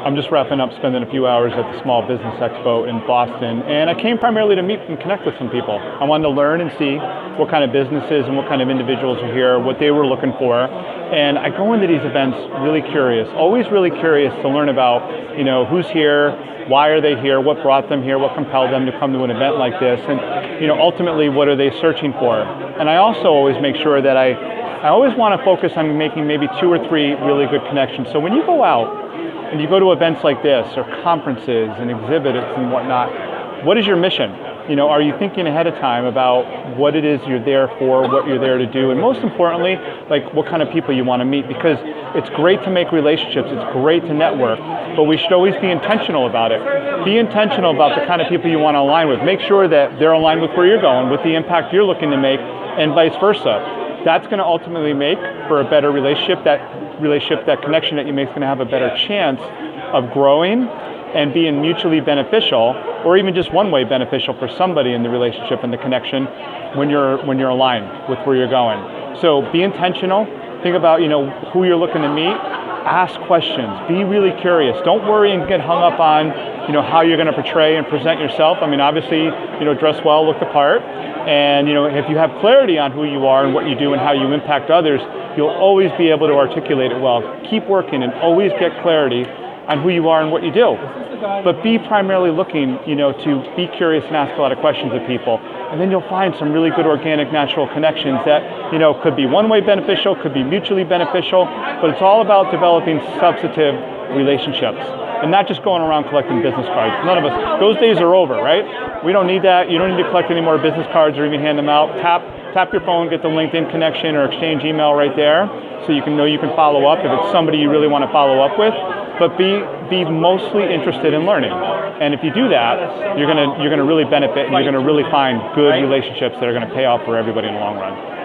I'm just wrapping up spending a few hours at the Small Business Expo in Boston, and I came primarily to meet and connect with some people. I wanted to learn and see what kind of businesses and what kind of individuals are here, what they were looking for. And I go into these events really curious, always really curious to learn about, who's here, why are they here, what brought them here, what compelled them to come to an event like this, and ultimately what are they searching for. And I also always make sure that I always want to focus on making maybe 2 or 3 really good connections. So when you go out and you go to events like this or conferences and exhibits and whatnot, what is your mission? Are you thinking ahead of time about what it is you're there for, what you're there to do, and most importantly, like what kind of people you want to meet? Because it's great to make relationships, it's great to network, but we should always be intentional about it. Be intentional about the kind of people you want to align with. Make sure that they're aligned with where you're going, with the impact you're looking to make, and vice versa. That's going to ultimately make for a better relationship. That connection that you make is going to have a better chance of growing and being mutually beneficial, or even just one-way beneficial for somebody in the relationship and the connection when you're aligned with where you're going. So be intentional. Think about who you're looking to meet. Ask questions. Be really curious. Don't worry and get hung up on how you're going to portray and present yourself. I mean, obviously, dress well, look the part. And if you have clarity on who you are and what you do and how you impact others, you'll always be able to articulate it well. Keep working and always get clarity on who you are and what you do. But be primarily looking, to be curious and ask a lot of questions of people. And then you'll find some really good organic, natural connections that, could be one-way beneficial, could be mutually beneficial, but it's all about developing substantive relationships and not just going around collecting business cards. None of us, those days are over, right? We don't need that. You don't need to collect any more business cards or even hand them out. Tap your phone, get the LinkedIn connection or exchange email right there so you can know you can follow up if it's somebody you really want to follow up with. But be mostly interested in learning. And if you do that, you're gonna really benefit and you're gonna really find good relationships that are gonna pay off for everybody in the long run.